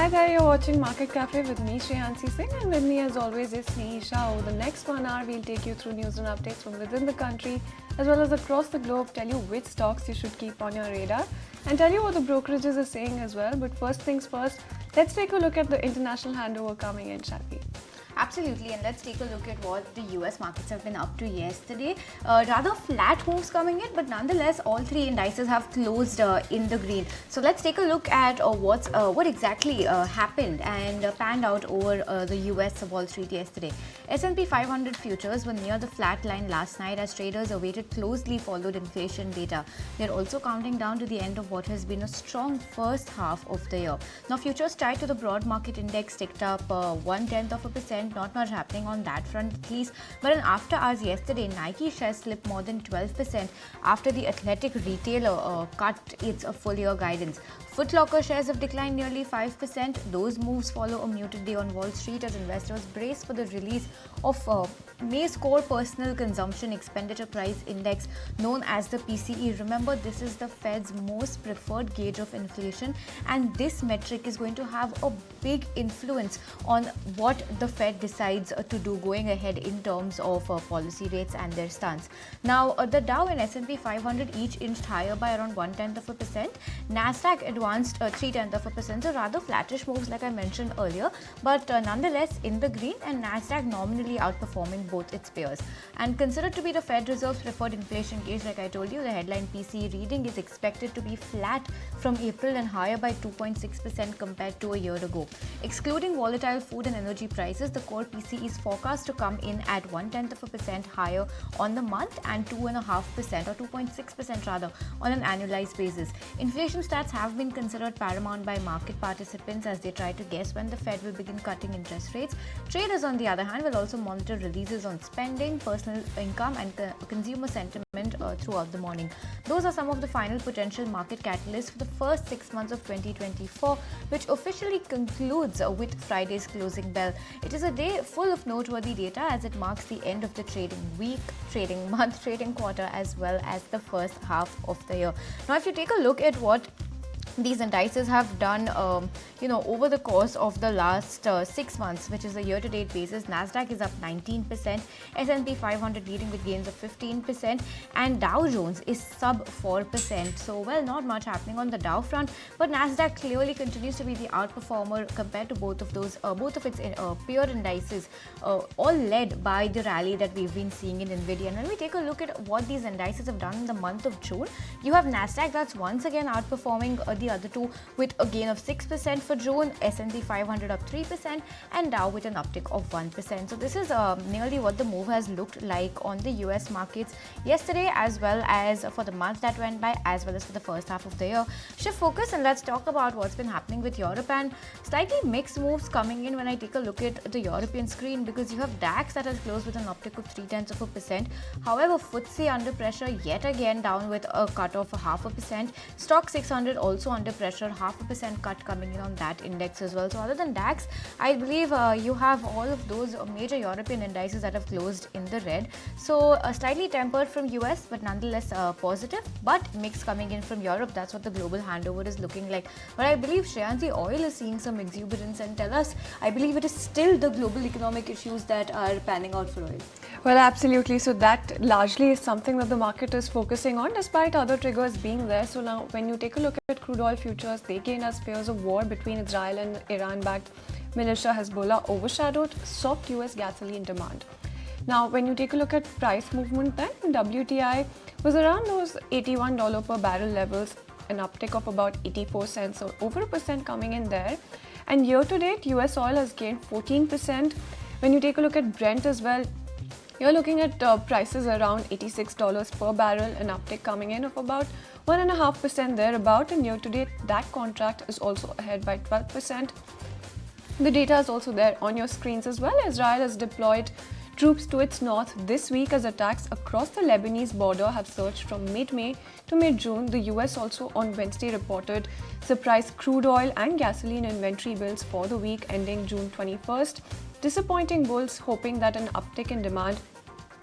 Hi there, you're watching Market Cafe with me, Shreyansi Singh, and with me as always is Sneha. Over the next 1 hour, we'll take you through news and updates from within the country as well as across the globe, tell you which stocks you should keep on your radar, and tell you what the brokerages are saying as well. But first things first, let's take a look at the international handover coming in, shall we? Absolutely, and let's take a look at what the US markets have been up to yesterday. Rather flat moves coming in, but nonetheless, all three indices have closed in the green. So let's take a look at what exactly happened and panned out over the US Wall Street yesterday. S&P 500 futures were near the flat line last night as traders awaited closely followed inflation data. They're also counting down to the end of what has been a strong first half of the year. Now, futures tied to the broad market index ticked up 0.1%. Not much happening on that front at least, but after hours yesterday, Nike shares slipped more than 12% after the athletic retailer cut its full year guidance. Foot Locker shares have declined nearly 5%. Those moves follow a muted day on Wall Street as investors brace for the release of May's core personal consumption expenditure price index known as the PCE. Remember, this is the Fed's most preferred gauge of inflation, and this metric is going to have a big influence on what the Fed decides to do going ahead in terms of policy rates and their stance. Now, the Dow and S&P 500 each inched higher by around 0.1%. Nasdaq advanced 0.3%, so rather flattish moves like I mentioned earlier, but nonetheless in the green, and Nasdaq nominally outperforming both its peers. And considered to be the Fed Reserve's preferred inflation gauge, like I told you, the headline PCE reading is expected to be flat from April and higher by 2.6% compared to a year ago. Excluding volatile food and energy prices, the core PCE is forecast to come in at 0.1% higher on the month and 2.5% or 2.6% rather on an annualized basis. Inflation stats have been considered paramount by market participants as they try to guess when the Fed will begin cutting interest rates. Traders, on the other hand, will also monitor releases on spending, personal income and consumer sentiment throughout the morning. Those are some of the final potential market catalysts for the first 6 months of 2024, which officially concludes with Friday's closing bell. It is a day full of noteworthy data as it marks the end of the trading week, trading month, trading quarter, as well as the first half of the year. Now, if you take a look at what these indices have done, over the course of the last 6 months, which is a year-to-date basis, Nasdaq is up 19%, S&P 500 leading with gains of 15%, and Dow Jones is sub 4%. So, well, not much happening on the Dow front, but Nasdaq clearly continues to be the outperformer compared to both of its peer indices, all led by the rally that we've been seeing in Nvidia. And when we take a look at what these indices have done in the month of June, you have Nasdaq that's once again outperforming the other two with a gain of 6% for June, S&P 500 up 3%, and Dow with an uptick of 1%. So this is nearly what the move has looked like on the US markets yesterday, as well as for the month that went by, as well as for the first half of the year. Shift focus and let's talk about what's been happening with Europe, and slightly mixed moves coming in when I take a look at the European screen, because you have DAX that has closed with an uptick of 0.3%. However, FTSE under pressure yet again, down with a cut of 0.5%. Stock 600 also under pressure, 0.5% cut coming in on that index as well. So other than DAX, I believe you have all of those major European indices that have closed in the red. So slightly tempered from US, but nonetheless positive, but mixed coming in from Europe. That's what the global handover is looking like. But I believe, Shreyansi, oil is seeing some exuberance, and tell us, I believe it is still the global economic issues that are panning out for oil. Well, absolutely. So that largely is something that the market is focusing on, despite other triggers being there. So now, when you take a look at crude oil futures, they gain as fears of war between Israel and Iran-backed militia Hezbollah overshadowed soft US gasoline demand. Now, when you take a look at price movement, then WTI was around those $81 per barrel levels, an uptick of about 84 cents, so over 1% coming in there. And year to date, US oil has gained 14%. When you take a look at Brent as well, you're looking at prices around $86 per barrel, an uptick coming in of about 1.5% thereabout, and year to date that contract is also ahead by 12%. The data is also there on your screens as well. Israel has deployed troops to its north this week as attacks across the Lebanese border have surged from mid-May to mid-June. The US also on Wednesday reported surprise crude oil and gasoline inventory builds for the week ending June 21st, disappointing bulls hoping that an uptick in demand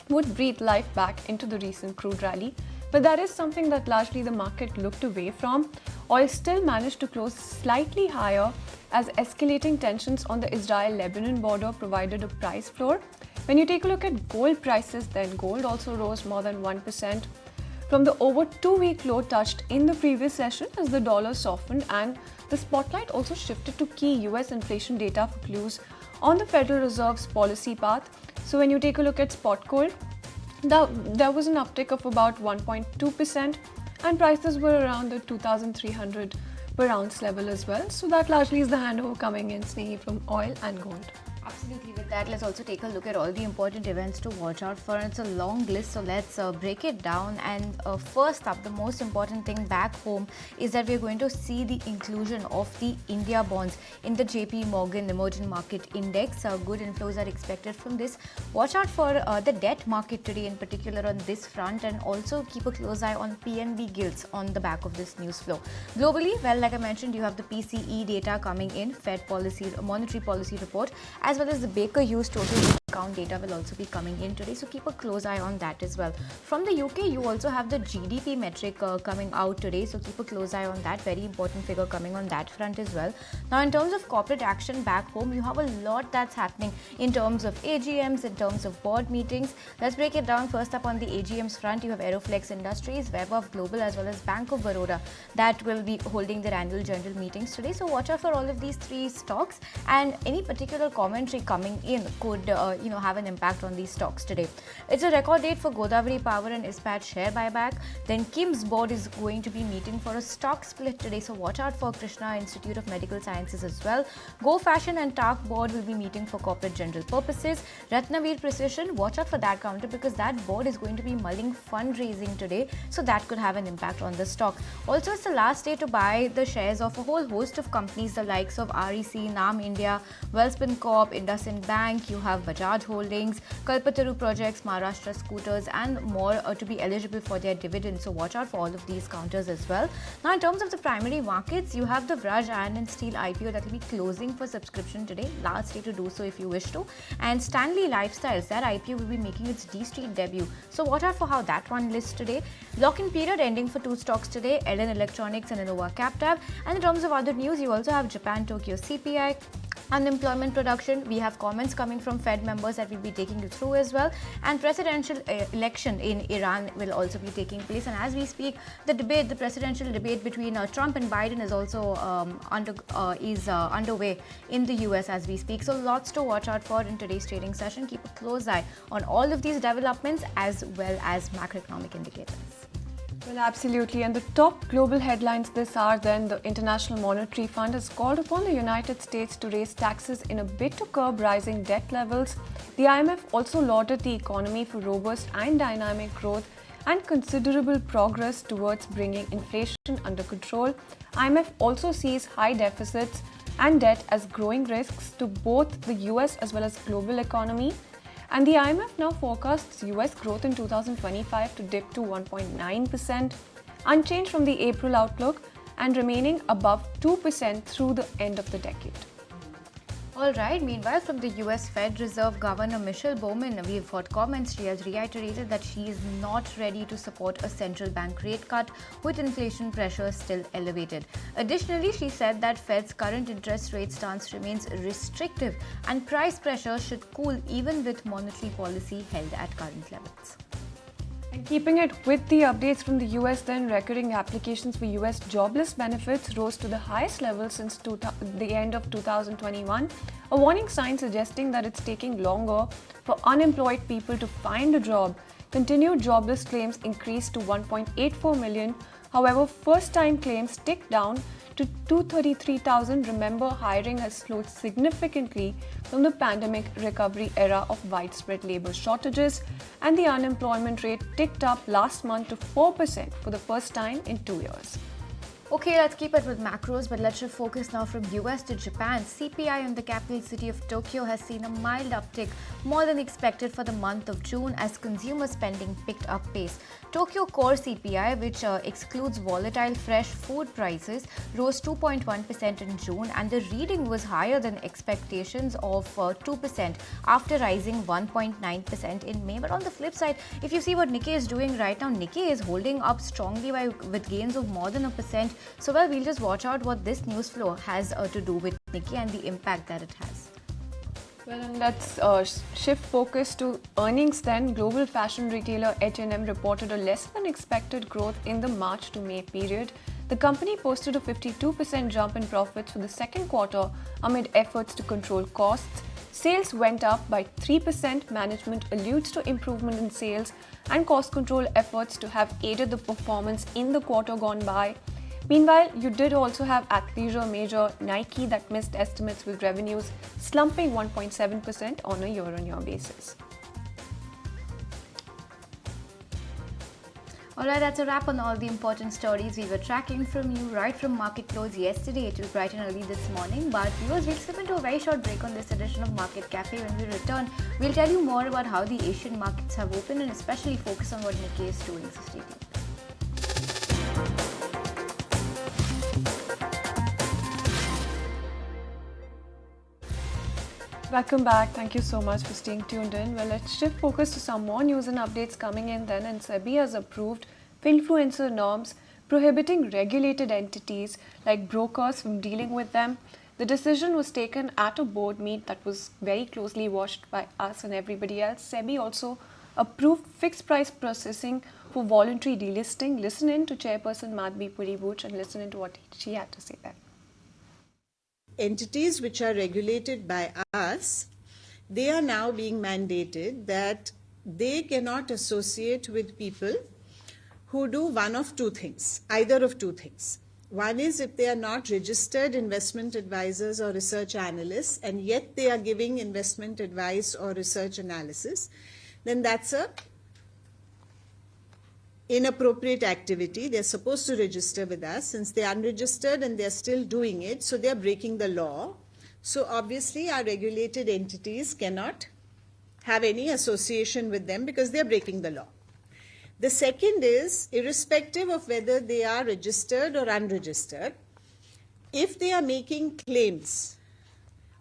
would breathe life back into the recent crude rally. But that is something that largely the market looked away from. Oil still managed to close slightly higher as escalating tensions on the Israel-Lebanon border provided a price floor. When you take a look at gold prices, then gold also rose more than 1% from the over 2-week low touched in the previous session as the dollar softened, and the spotlight also shifted to key US inflation data for clues on the Federal Reserve's policy path. So when you take a look at spot gold, there was an uptick of about 1.2%, and prices were around the 2,300 per ounce level as well. So that largely is the handover coming in, Snehi, from oil and gold. Absolutely. With that, let's also take a look at all the important events to watch out for. It's a long list, so let's break it down. And first up, the most important thing back home is that we're going to see the inclusion of the India bonds in the JP Morgan Emerging Market Index. Good inflows are expected from this. Watch out for the debt market today in particular on this front, and also keep a close eye on PNB gilts on the back of this news flow. Globally, well, like I mentioned, you have the PCE data coming in, Fed policy, monetary policy report, as well as the Baker Hughes total account data will also be coming in today, so keep a close eye on that as well. From the UK, you also have the GDP metric coming out today, so keep a close eye on that. Very important figure coming on that front as well. Now, in terms of corporate action back home, you have a lot that's happening in terms of AGMs, in terms of board meetings. Let's break it down. First up on the AGMs front, you have Aeroflex Industries, Web of Global, as well as Bank of Baroda that will be holding their annual general meetings today. So watch out for all of these three stocks, and any particular commentary coming in could have an impact on these stocks today. It's a record date for Godavari Power and Ispat share buyback. Then Kim's board is going to be meeting for a stock split today, so watch out for Krishna Institute of Medical Sciences as well. Go Fashion and TARC board will be meeting for corporate general purposes. Ratnavir Precision, watch out for that counter because that board is going to be mulling fundraising today, so that could have an impact on the stock. Also, it's the last day to buy the shares of a whole host of companies, the likes of REC, NAM India, Wellspun Corp, IndusInd Bank, you have Bajaj Holdings, Kalpataru Projects, Maharashtra Scooters, and more to be eligible for their dividends. So watch out for all of these counters as well. Now, in terms of the primary markets, you have the Vraj Iron and Steel IPO that will be closing for subscription today. Last day to do so if you wish to. And Stanley Lifestyles, that IPO will be making its D-Street debut. So watch out for how that one lists today. Lock-in period ending for two stocks today, Ellen Electronics and Innova Captab. And in terms of other news, you also have Japan Tokyo CPI, unemployment production. We have comments coming from Fed members that we'll be taking you through as well, and presidential election in Iran will also be taking place. And as we speak, the presidential debate between Trump and Biden is also underway in the US as we speak. So lots to watch out for in today's trading session. Keep a close eye on all of these developments as well as macroeconomic indicators. Well, absolutely. And the top global headlines this hour then, the International Monetary Fund has called upon the United States to raise taxes in a bid to curb rising debt levels. The IMF also lauded the economy for robust and dynamic growth and considerable progress towards bringing inflation under control. IMF also sees high deficits and debt as growing risks to both the US as well as global economy. And the IMF now forecasts US growth in 2025 to dip to 1.9%, unchanged from the April outlook, and remaining above 2% through the end of the decade. All right. Meanwhile, from the US Fed Reserve Governor Michelle Bowman, we've got comments. She has reiterated that she is not ready to support a central bank rate cut with inflation pressure still elevated. Additionally, she said that Fed's current interest rate stance remains restrictive and price pressure should cool even with monetary policy held at current levels. And keeping it with the updates from the US, then recurring applications for US jobless benefits rose to the highest level since the end of 2021, a warning sign suggesting that it's taking longer for unemployed people to find a job. Continued jobless claims increased to 1.84 million. However, first-time claims ticked down to 233,000. Remember, hiring has slowed significantly from the pandemic recovery era of widespread labor shortages, and the unemployment rate ticked up last month to 4% for the first time in 2 years. Okay, let's keep it with macros, but let's shift focus now from US to Japan. CPI in the capital city of Tokyo has seen a mild uptick, more than expected for the month of June as consumer spending picked up pace. Tokyo core CPI, which excludes volatile fresh food prices, rose 2.1% in June, and the reading was higher than expectations of 2% after rising 1.9% in May. But on the flip side, if you see what Nikkei is doing right now, Nikkei is holding up strongly with gains of more than 1%. So, well, we'll just watch out what this news flow has to do with Nikkei and the impact that it has. Well, and let's shift focus to earnings then. Global fashion retailer H&M reported a less than expected growth in the March to May period. The company posted a 52% jump in profits for the second quarter amid efforts to control costs. Sales went up by 3%. Management alludes to improvement in sales and cost control efforts to have aided the performance in the quarter gone by. Meanwhile, you did also have athleisure major Nike that missed estimates with revenues slumping 1.7% on a year-on-year basis. Alright, that's a wrap on all the important stories we were tracking from you right from market close yesterday till bright and early this morning. But viewers, we'll slip into a very short break on this edition of Market Cafe. When we return, we'll tell you more about how the Asian markets have opened and especially focus on what Nikkei is doing. So stay tuned. Welcome back. Thank you so much for staying tuned in. Well, let's shift focus to some more news and updates coming in then. And SEBI has approved finfluencer norms prohibiting regulated entities like brokers from dealing with them. The decision was taken at a board meet that was very closely watched by us and everybody else. SEBI also approved fixed price processing for voluntary delisting. Listen in to Chairperson Madhvi Puri-Booch and listen in to what she had to say there. Entities which are regulated by us, they are now being mandated that they cannot associate with people who do one of two things, either of two things. One is if they are not registered investment advisors or research analysts and yet they are giving investment advice or research analysis, then that's a inappropriate activity. They're supposed to register with us. Since they're unregistered and they're still doing it, so they're breaking the law. So obviously our regulated entities cannot have any association with them because they're breaking the law. The second is, irrespective of whether they are registered or unregistered, if they are making claims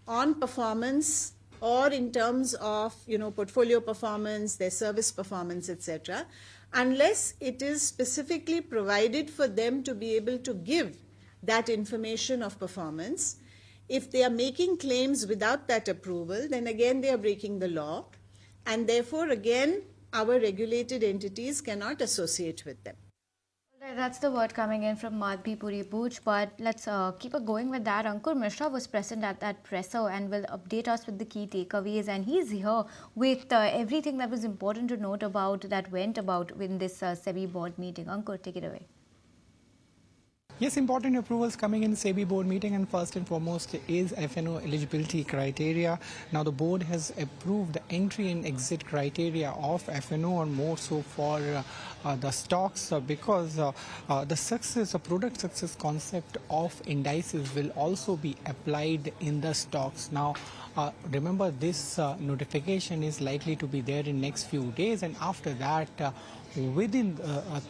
on performance or in terms of portfolio performance, their service performance, etc., unless it is specifically provided for them to be able to give that information of performance, if they are making claims without that approval, then again they are breaking the law, and therefore again our regulated entities cannot associate with them. That's the word coming in from Madhvi Puri-Booch, but let's keep it going with that. Ankur Mishra was present at that presser and will update us with the key takeaways, and he's here with everything that was important to note about that went about in this SEBI board meeting. Ankur, take it away. Yes, important approvals coming in SEBI board meeting, and first and foremost is FNO eligibility criteria. Now the board has approved the entry and exit criteria of FNO, and more so for the stocks because the product success concept of indices will also be applied in the stocks. Now remember, this notification is likely to be there in next few days, and after that within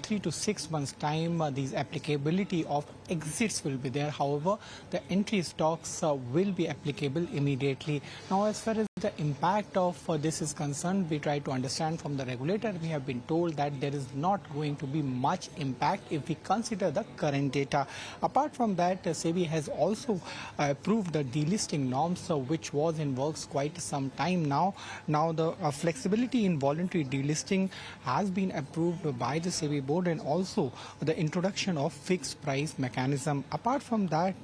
3 to 6 months time these applicability of exits will be there. However, the entry stocks will be applicable immediately. Now as far as the impact of this is concerned, we try to understand from the regulator. We have been told that there is not going to be much impact if we consider the current data. Apart from that, SEBI has also approved the delisting norms which was in works quite some time now. Now the flexibility in voluntary delisting has been approved by the SEBI board, and also the introduction of fixed price mechanism. Apart from that,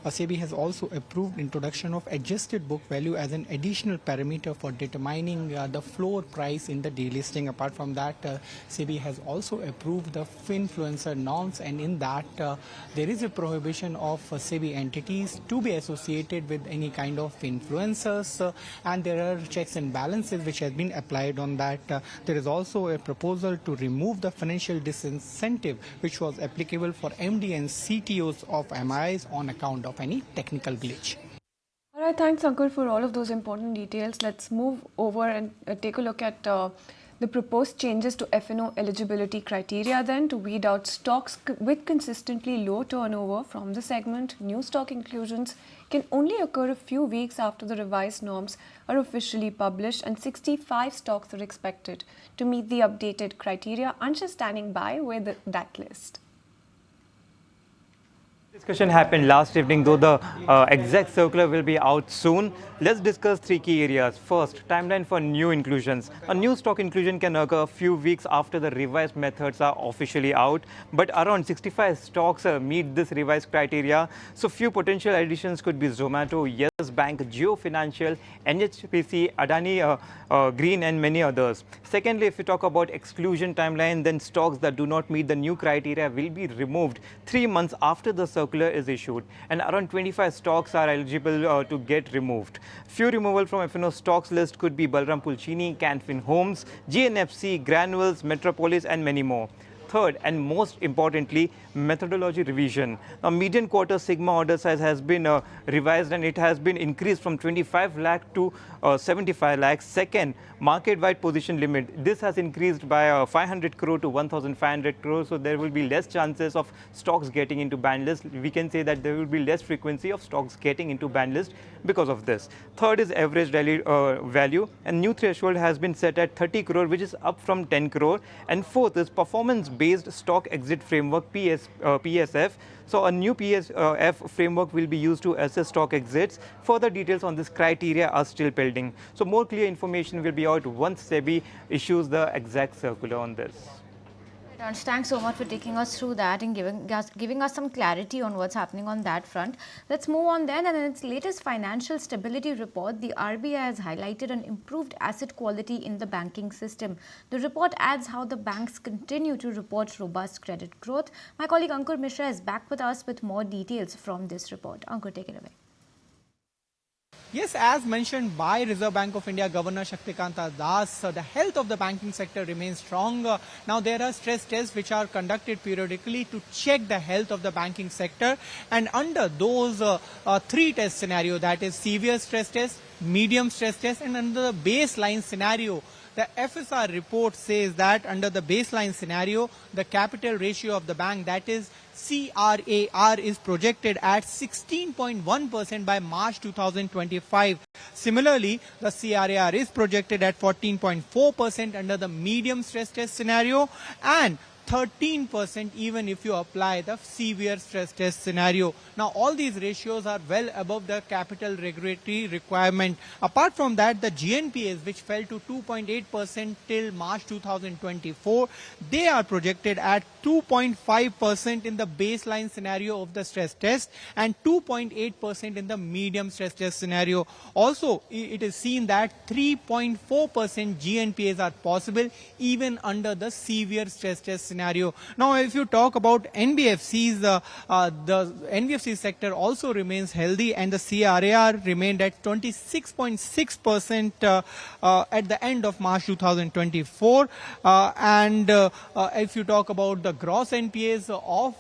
SEBI has also approved introduction of adjusted book value as an additional additional parameter for determining the floor price in the delisting. Apart from that, SEBI has also approved the finfluencer norms, and in that there is a prohibition of SEBI entities to be associated with any kind of influencers, and there are checks and balances which have been applied on that. There is also a proposal to remove the financial disincentive which was applicable for MD and CTOs of MIs on account of any technical glitch. All right, thanks Ankur for all of those important details. Let's move over and take a look at the proposed changes to F&O eligibility criteria then to weed out stocks with consistently low turnover from the segment. New stock inclusions can only occur a few weeks after the revised norms are officially published, and 65 stocks are expected to meet the updated criteria. Ansha standing by with that list. Discussion happened last evening, though the exact circular will be out soon. Let's discuss three key areas. First, timeline for new inclusions. A new stock inclusion can occur a few weeks after the revised methods are officially out, but around 65 stocks meet this revised criteria. So few potential additions could be Zomato, Yes Bank, Jio Financial, NHPC, Adani Green and many others. Secondly, if we talk about exclusion timeline, then stocks that do not meet the new criteria will be removed 3 months after the circular is issued, and around 25 stocks are eligible to get removed. Few removal from F&O stocks list could be Balrampur Chini, Canfin Homes, GNFC, Granules, Metropolis and many more. Third, and most importantly, methodology revision. Now, median quarter sigma order size has been revised, and it has been increased from 25 lakh to 75 lakh. Second, market-wide position limit. This has increased by 500 crore to 1,500 crore. So there will be less chances of stocks getting into ban list. We can say that there will be less frequency of stocks getting into ban list because of this. Third is average daily value, and new threshold has been set at 30 crore, which is up from 10 crore. And fourth is performance-based stock exit framework, PSF. So a new PSF framework will be used to assess stock exits. Further details on this criteria are still pending. So more clear information will be out once SEBI issues the exact circular on this. Thanks so much for taking us through that and giving us some clarity on what's happening on that front. Let's move on then. And in its latest financial stability report, the RBI has highlighted an improved asset quality in the banking system. The report adds how the banks continue to report robust credit growth. My colleague Ankur Mishra is back with us with more details from this report. Ankur, take it away. Yes, as mentioned by Reserve Bank of India Governor Shaktikanta Das, the health of the banking sector remains strong. Now, there are stress tests which are conducted periodically to check the health of the banking sector. And under those three test scenario, that is severe stress test, medium stress test, and under the baseline scenario, the FSR report says that under the baseline scenario, the capital ratio of the bank, that is CRAR, is projected at 16.1% by March 2025. Similarly, the CRAR is projected at 14.4% under the medium stress test scenario and 13% even if you apply the severe stress test scenario. Now, all these ratios are well above the capital regulatory requirement. Apart from that, the GNPAs, which fell to 2.8% till March 2024, they are projected at 2.5% in the baseline scenario of the stress test and 2.8% in the medium stress test scenario. Also, it is seen that 3.4% GNPAs are possible even under the severe stress test scenario. Now, if you talk about NBFCs, the NBFC sector also remains healthy, and the CRAR remained at 26.6% at the end of March 2024. If you talk about the gross NPAs of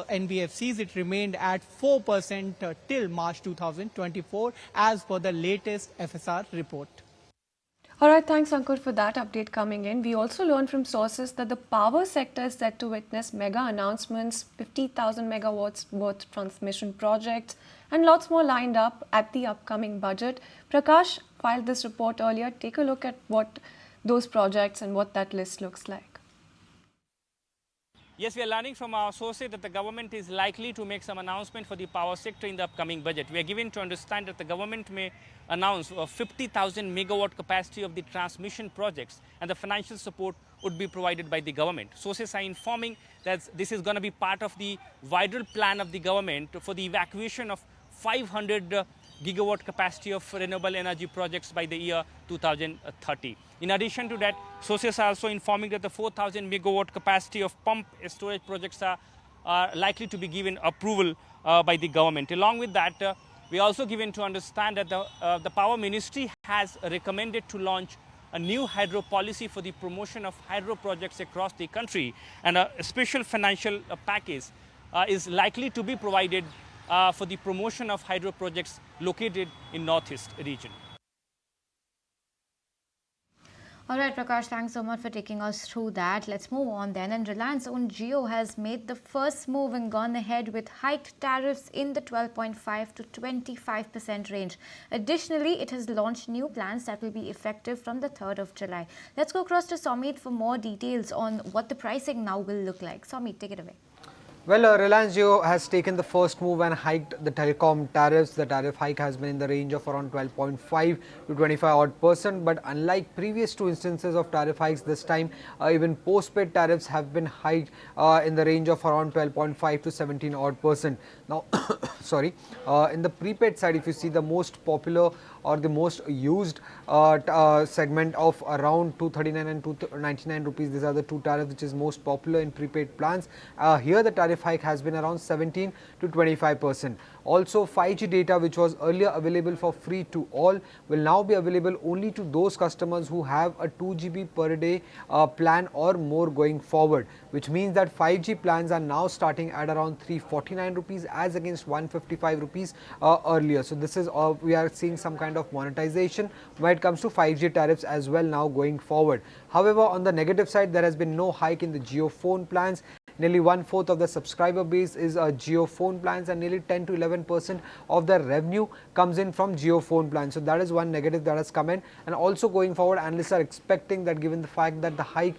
NBFCs, it remained at 4% till March 2024 as per the latest FSR report. All right, thanks Ankur for that update coming in. We also learned from sources that the power sector is set to witness mega announcements, 50,000 megawatts worth transmission projects and lots more lined up at the upcoming budget. Prakash filed this report earlier. Take a look at what those projects and what that list looks like. Yes, we are learning from our sources that the government is likely to make some announcement for the power sector in the upcoming budget. We are given to understand that the government may announce a 50,000 megawatt capacity of the transmission projects, and the financial support would be provided by the government. Sources are informing that this is going to be part of the wider plan of the government for the evacuation of 500 gigawatt capacity of renewable energy projects by the year 2030. In addition to that, sources are also informing that the 4,000 megawatt capacity of pump storage projects are likely to be given approval by the government. Along with that, we are also given to understand that the Power Ministry has recommended to launch a new hydro policy for the promotion of hydro projects across the country, and a special financial package is likely to be provided for the promotion of hydro projects located in Northeast region. All right, Prakash, thanks so much for taking us through that. Let's move on then. And Reliance owned Jio has made the first move and gone ahead with hiked tariffs in the 12.5 to 25% range. Additionally, it has launched new plans that will be effective from the 3rd of July. Let's go across to Somit for more details on what the pricing now will look like. Somit, take it away. Well, Reliance Jio has taken the first move and hiked the telecom tariffs. The tariff hike has been in the range of around 12.5 to 25%. But unlike previous two instances of tariff hikes, this time even postpaid tariffs have been hiked in the range of around 12.5 to 17%. Now, sorry, in the prepaid side, if you see the most popular or the most used segment of around 239 and 299 rupees, these are the two tariffs which is most popular in prepaid plans. Here the tariff hike has been around 17 to 25%. Also, 5G data, which was earlier available for free to all, will now be available only to those customers who have a 2 GB per day plan or more going forward, which means that 5G plans are now starting at around 349 rupees as against 155 rupees earlier. So this is we are seeing some kind of monetization when it comes to 5G tariffs as well now going forward. However, on the negative side, there has been no hike in the Jio phone plans. Nearly 1/4 of the subscriber base is Jio phone plans, and nearly 10 to 11% of the revenue comes in from Jio phone plans. So that is one negative that has come in. And also going forward, analysts are expecting that given the fact that the hike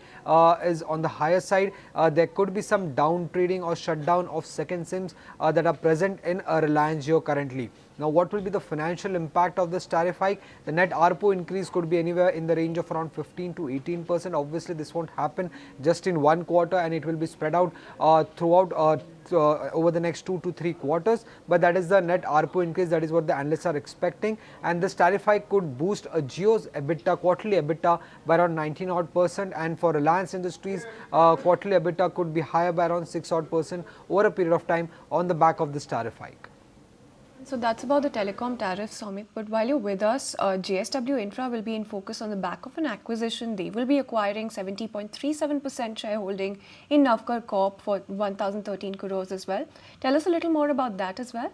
is on the higher side, there could be some down trading or shutdown of second SIMs that are present in Reliance Jio currently. Now, what will be the financial impact of this tariff hike? The net ARPU increase could be anywhere in the range of around 15 to 18%. Obviously, this won't happen just in one quarter, and it will be spread out throughout over the next 2 to 3 quarters. But that is the net ARPU increase. That is what the analysts are expecting. And this tariff hike could boost Jio's EBITDA, quarterly EBITDA by around 19%. And for Reliance Industries, quarterly EBITDA could be higher by around 6% over a period of time on the back of this tariff hike. So that's about the telecom tariffs, Somit. But while you're with us, JSW Infra will be in focus on the back of an acquisition. They will be acquiring 70.37% shareholding in Navkar Corp for 1,013 crores as well. Tell us a little more about that as well.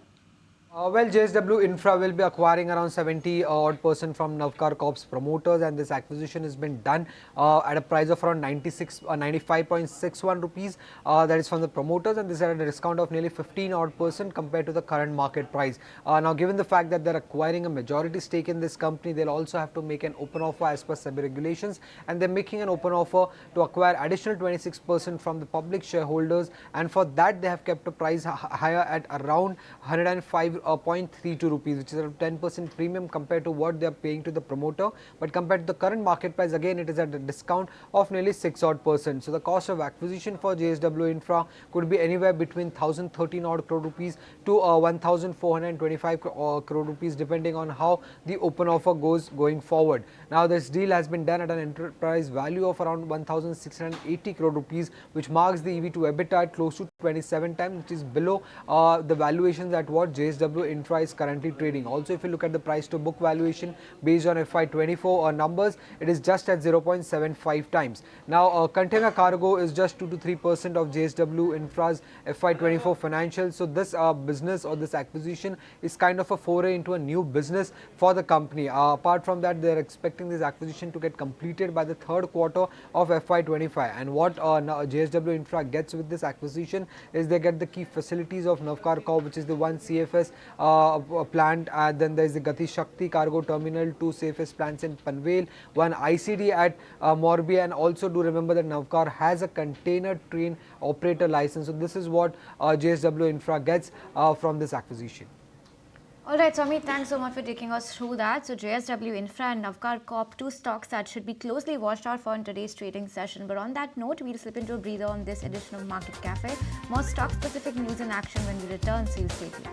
Well, JSW Infra will be acquiring around 70% from Navkar Corp's promoters, and this acquisition has been done at a price of around 95.61 rupees. That is from the promoters, and this is at a discount of nearly 15% compared to the current market price. Now, given the fact that they're acquiring a majority stake in this company, they'll also have to make an open offer as per SEBI regulations, and they're making an open offer to acquire additional 26% from the public shareholders, and for that they have kept a price higher at around 105.32 rupees, which is a 10% premium compared to what they are paying to the promoter. But compared to the current market price, again it is at a discount of nearly 6%. So the cost of acquisition for JSW Infra could be anywhere between 1,013 crore rupees to 1,425 crore rupees, depending on how the open offer goes going forward. Now, this deal has been done at an enterprise value of around 1,680 crore rupees, which marks the EV to EBITDA at close to 27 times, which is below the valuations at what JSW Infra is currently trading. Also, if you look at the price to book valuation based on FY24 numbers, it is just at 0.75 times. Now, container cargo is just 2 to 3% of JSW Infra's FY24 financials. So this business or this acquisition is kind of a foray into a new business for the company. Apart from that, they are expecting this acquisition to get completed by the third quarter of FY25. And what JSW Infra gets with this acquisition is they get the key facilities of Navkar Corp, which is the one CFS plant, then there is the Gati Shakti cargo terminal, 2 CFS plants in Panvel, 1 ICD at Morbi, and also do remember that Navkar has a container train operator license. So this is what JSW Infra gets from this acquisition. Alright, Swami, thanks so much for taking us through that. So JSW Infra and Navkar Corp, two stocks that should be closely watched out for in today's trading session. But on that note, we'll slip into a breather on this edition of Market Cafe. More stock-specific news and action when we return, so you stay tuned.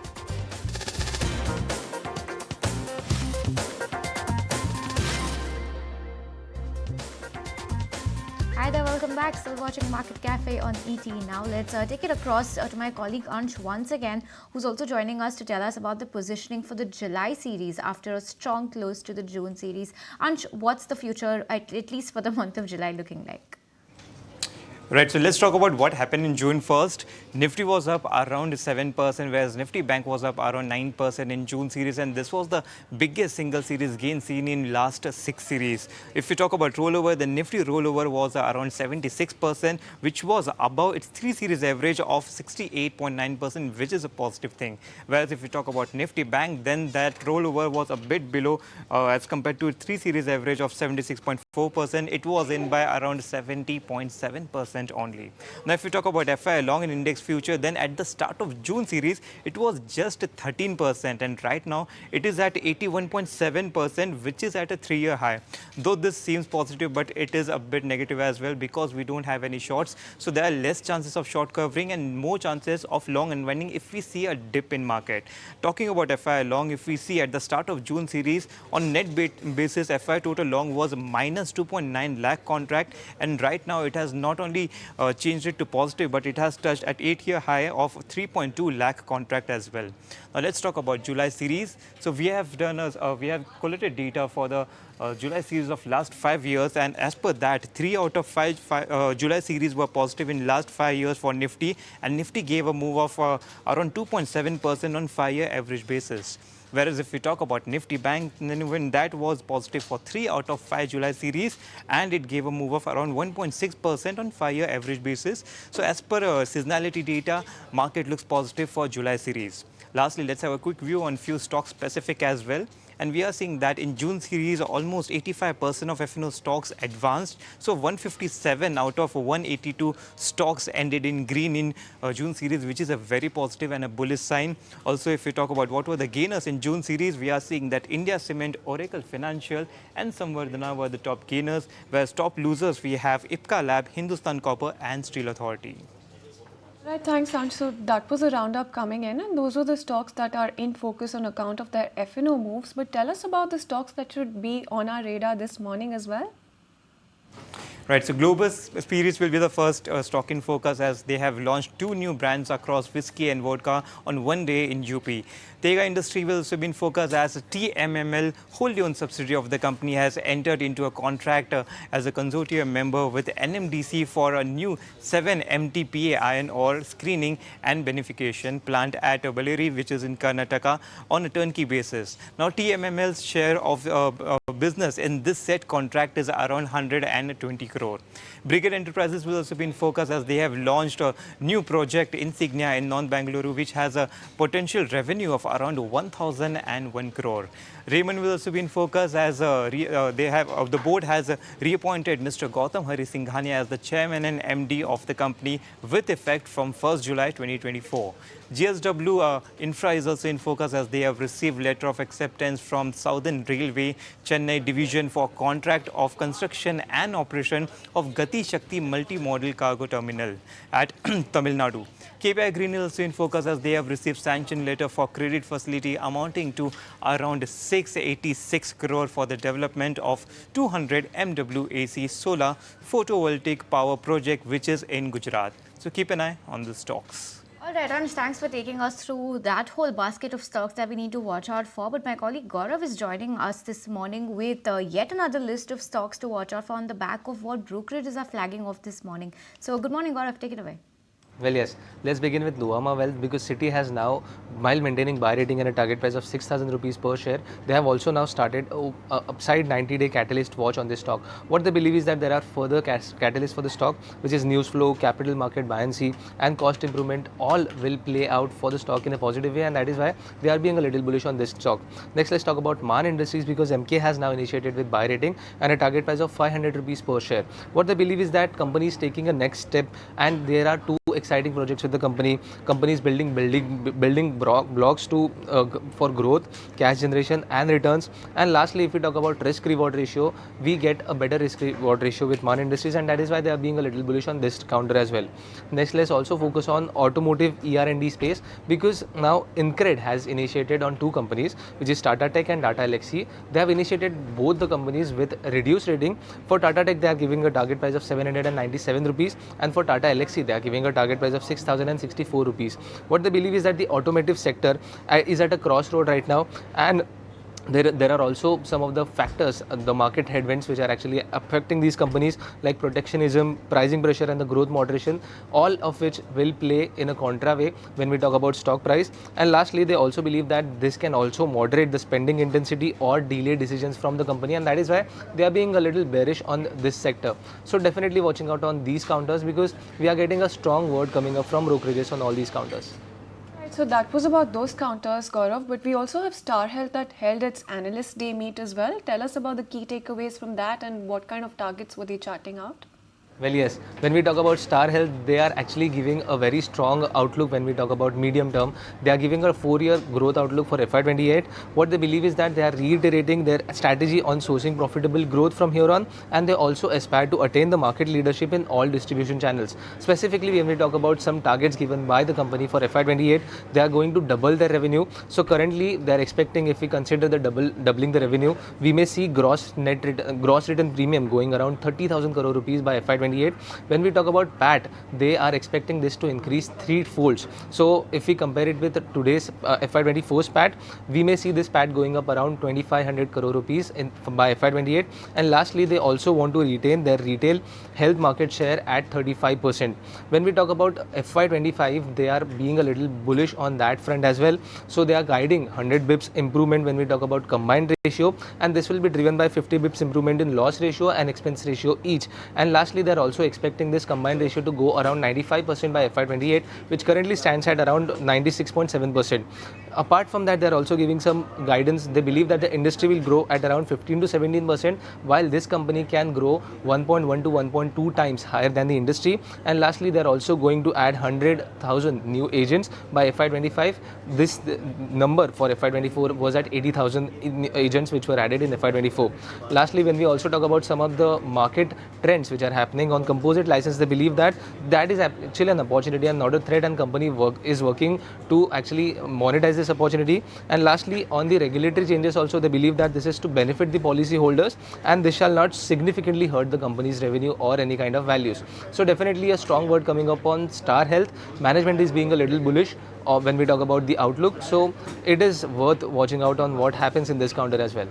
Hi there, welcome back. Still watching Market Cafe on ET. Now let's take it across to my colleague Ansh once again, who's also joining us to tell us about the positioning for the July series after a strong close to the June series. Ansh, what's the future, at least for the month of July, looking like? Right, so let's talk about what happened in June first. Nifty was up around 7%, whereas Nifty Bank was up around 9% in June series, and this was the biggest single series gain seen in last 6 series. If we talk about rollover, the Nifty rollover was around 76%, which was above its 3 series average of 68.9%, which is a positive thing. Whereas if we talk about Nifty Bank, then that rollover was a bit below as compared to its 3 series average of 76.4%. It was in by around 70.7%. Only. Now, if we talk about FI long and index future, then at the start of June series, it was just 13%, and right now it is at 81.7%, which is at a 3-year high. Though this seems positive, but it is a bit negative as well because we don't have any shorts. So there are less chances of short covering and more chances of long unwinding if we see a dip in market. Talking about FI long, if we see at the start of June series, on net basis, FI total long was minus 2.9 lakh contract, and right now it has not only changed it to positive, but it has touched at 8-year high of 3.2 lakh contract as well. Now let's talk about July series. So we have done we have collected data for the July series of last 5 years, and as per that, 3 out of 5 July series were positive in last 5 years for Nifty, and Nifty gave a move of around 2.7% on 5-year average basis. Whereas if we talk about Nifty Bank, then when that was positive for 3 out of 5 July series, and it gave a move of around 1.6% on 5-year average basis. So as per seasonality data, market looks positive for July series. Lastly, let's have a quick view on few stocks specific as well. And we are seeing that in June series, almost 85% of FNO stocks advanced. So 157 out of 182 stocks ended in green in June series, which is a very positive and a bullish sign. Also, if we talk about what were the gainers in June series, we are seeing that India Cement, Oracle Financial and Samvardhana were the top gainers, whereas top losers we have Ipca Lab, Hindustan Copper and Steel Authority. Right, thanks, Ansh. So that was a roundup coming in, and those are the stocks that are in focus on account of their FNO moves. But tell us about the stocks that should be on our radar this morning as well. Right, so Globus Spirits will be the first stock in focus as they have launched 2 new brands across whiskey and vodka on one day in UP. Tega Industry will also be in focus as TMML, wholly owned subsidiary of the company, has entered into a contract as a consortium member with NMDC for a new 7 MTPA iron ore screening and beneficiation plant at Bellary, which is in Karnataka, on a turnkey basis. Now, TMML's share of business in this set contract is around 120 crore. Brigade Enterprises will also be in focus as they have launched a new project Insignia in non-Bangalore, which has a potential revenue of around 1,001 crore. Raymond will also be in focus as the board has reappointed Mr. Gautam Hari Singhania as the chairman and MD of the company with effect from 1st July 2024. GSW Infra is also in focus as they have received letter of acceptance from Southern Railway Chennai division for contract of construction and operation of Gati Shakti multi-modal cargo terminal at Tamil Nadu. KPI Green is also in focus as they have received sanction letter for credit facility amounting to around 686 crore for the development of 200 MW AC solar photovoltaic power project, which is in Gujarat. So keep an eye on the stocks. All right, Ansh, thanks for taking us through that whole basket of stocks that we need to watch out for. But my colleague Gaurav is joining us this morning with yet another list of stocks to watch out for on the back of what brokerages are flagging off this morning. So good morning, Gaurav. Take it away. Well, yes. Let's begin with Nuvama Wealth because Citi has now, while maintaining buy rating and a target price of 6,000 rupees per share, they have also now started upside 90-day catalyst watch on this stock. What they believe is that there are further catalysts for the stock, which is news flow, capital market buoyancy, and cost improvement. All will play out for the stock in a positive way, and that is why they are being a little bullish on this stock. Next, let's talk about Man Industries because MK has now initiated with buy rating and a target price of 500 rupees per share. What they believe is that company is taking a next step, and there are 2 exciting projects with the company. Companies building blocks to for growth, cash generation and returns. And lastly, if we talk about risk reward ratio, we get a better risk reward ratio with Man Industries, and that is why they are being a little bullish on this counter as well. Next, let's also focus on automotive ER&D space, because now InCred has initiated on two companies, which is Tata Tech and Tata Elxsi. They have initiated both the companies with reduced rating. For Tata Tech, they are giving a target price of 797 rupees, and for Tata Elxsi, they are giving a target price of 6,064 rupees. What they believe is that the automotive sector is at a crossroad right now, and there are also some of the factors, the market headwinds, which are actually affecting these companies, like protectionism, pricing pressure and the growth moderation, all of which will play in a contra way when we talk about stock price. And lastly, they also believe that this can also moderate the spending intensity or delay decisions from the company, and that is why they are being a little bearish on this sector. So definitely watching out on these counters, because we are getting a strong word coming up from brokerages on all these counters. So that was about those counters, Gaurav, but we also have Star Health that held its Analyst Day meet as well. Tell us about the key takeaways from that and what kind of targets were they charting out? Well, yes, when we talk about Star Health, they are actually giving a very strong outlook when we talk about medium term. They are giving a 4-year growth outlook for FY28. What they believe is that they are reiterating their strategy on sourcing profitable growth from here on, and they also aspire to attain the market leadership in all distribution channels. Specifically, when we talk about some targets given by the company for FY28, they are going to double their revenue. So currently, they are expecting, if we consider the doubling the revenue, we may see gross written premium going around 30,000 crore rupees by FY28. When we talk about PAT, they are expecting this to increase 3-fold. So if we compare it with today's FY24's PAT, we may see this PAT going up around 2,500 crore rupees by FY28. And lastly, they also want to retain their retail health market share at 35%. When we talk about FY25, they are being a little bullish on that front as well. So they are guiding 100 bips improvement when we talk about combined ratio, and this will be driven by 50 bips improvement in loss ratio and expense ratio each. And lastly, they are also expecting this combined ratio to go around 95% by FY28, which currently stands at around 96.7%. Apart from that, they are also giving some guidance. They believe that the industry will grow at around 15 to 17%, while this company can grow 1.1 to 1.2 times higher than the industry. And lastly, they are also going to add 100,000 new agents by FY25. This number for FY24 was at 80,000 agents which were added in FY24. Lastly, when we also talk about some of the market trends which are happening on composite license, they believe that that is actually an opportunity and not a threat, and company is working to actually monetize this opportunity. And lastly, on the regulatory changes also, they believe that this is to benefit the policy holders, and this shall not significantly hurt the company's revenue or any kind of values. So definitely a strong word coming up on Star Health. Management is being a little bullish when we talk about the outlook, so it is worth watching out on what happens in this counter as well.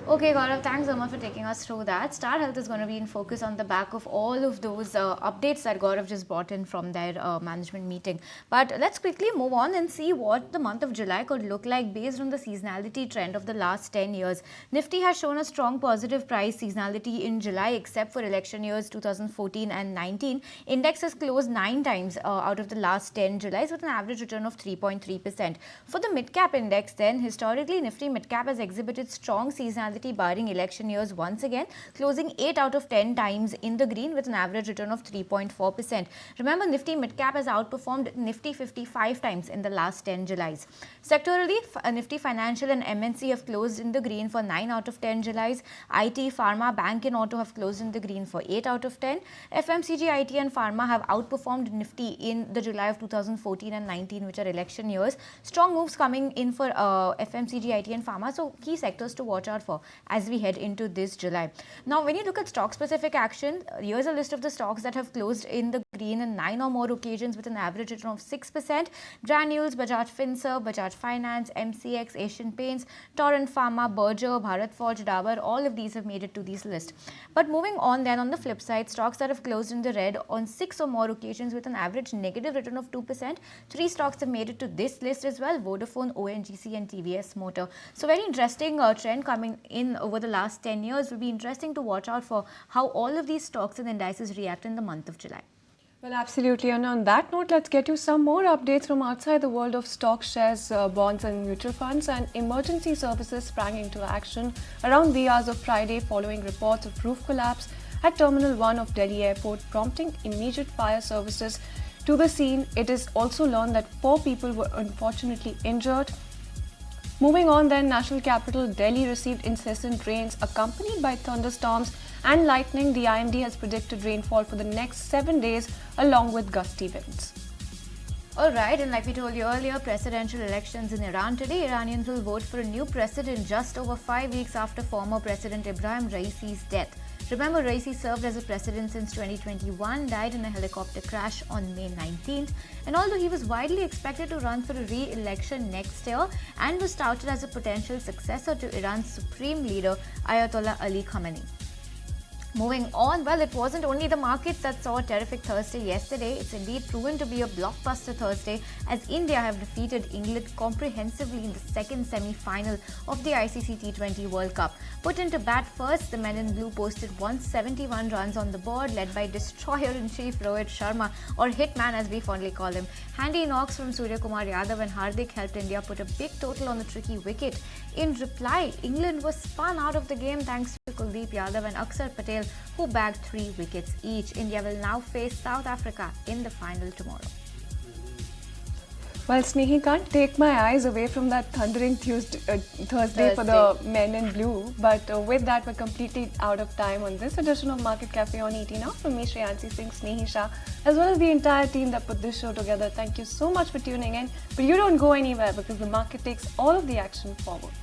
Okay, Gaurav, thanks so much for taking us through that. Star Health is going to be in focus on the back of all of those updates that Gaurav just brought in from their management meeting. But let's quickly move on and see what the month of July could look like based on the seasonality trend of the last 10 years. Nifty has shown a strong positive price seasonality in July, except for election years 2014 and 19. Index has closed 9 times out of the last 10 Julys with an average return of 3.3%. For the mid-cap index then, historically Nifty mid-cap has exhibited strong seasonality barring election years once again, closing 8 out of 10 times in the green with an average return of 3.4%. Remember, Nifty Midcap has outperformed Nifty 55 times in the last 10 Julys. Sectorally, Nifty Financial and MNC have closed in the green for 9 out of 10 Julys. IT, Pharma, Bank and Auto have closed in the green for 8 out of 10. FMCG, IT and Pharma have outperformed Nifty in the July of 2014 and 19, which are election years. Strong moves coming in for FMCG, IT and Pharma, so key sectors to watch out for as we head into this July. Now, when you look at stock-specific action, here's a list of the stocks that have closed in the green in 9 or more occasions with an average return of 6%. Granules, Bajaj Finserv, Bajaj Finance, MCX, Asian Paints, Torrent Pharma, Berger, Bharat Forge, Dabur, all of these have made it to this list. But moving on then, on the flip side, stocks that have closed in the red on 6 or more occasions with an average negative return of 2%. 3 stocks have made it to this list as well: Vodafone, ONGC and TVS Motor. So very interesting trend coming in over the last 10 years. Will be interesting to watch out for how all of these stocks and indices react in the month of July. Well, absolutely. And on that note, let's get you some more updates from outside the world of stocks, shares, bonds and mutual funds. And emergency services sprang into action around the hours of Friday following reports of roof collapse at Terminal 1 of Delhi Airport, prompting immediate fire services to the scene. It is also learned that 4 people were unfortunately injured. Moving on then, national capital Delhi received incessant rains accompanied by thunderstorms and lightning. The IMD has predicted rainfall for the next 7 days along with gusty winds. Alright, and like we told you earlier, presidential elections in Iran today. Iranians will vote for a new president just over 5 weeks after former President Ibrahim Raisi's death. Remember, Raisi served as a president since 2021, died in a helicopter crash on May 19th. And although he was widely expected to run for a re-election next year and was touted as a potential successor to Iran's supreme leader, Ayatollah Ali Khamenei. Moving on, well, it wasn't only the markets that saw a terrific Thursday yesterday. It's indeed proven to be a blockbuster Thursday as India have defeated England comprehensively in the second semi-final of the ICC T20 World Cup. Put into bat first, the men in blue posted 171 runs on the board, led by destroyer-in-chief Rohit Sharma, or Hitman as we fondly call him. Handy knocks from Surya Kumar Yadav and Hardik helped India put a big total on the tricky wicket. In reply, England was spun out of the game thanks to Kuldeep Yadav and Akshar Patel, who bagged 3 wickets each. India will now face South Africa in the final tomorrow. Well, Snehi, can't take my eyes away from that thundering Thursday for the men in blue. But with that, we're completely out of time on this edition of Market Cafe on ET Now. From me, Shreyansi Singh, Snehi Shah, as well as the entire team that put this show together. Thank you so much for tuning in. But you don't go anywhere because the market takes all of the action forward.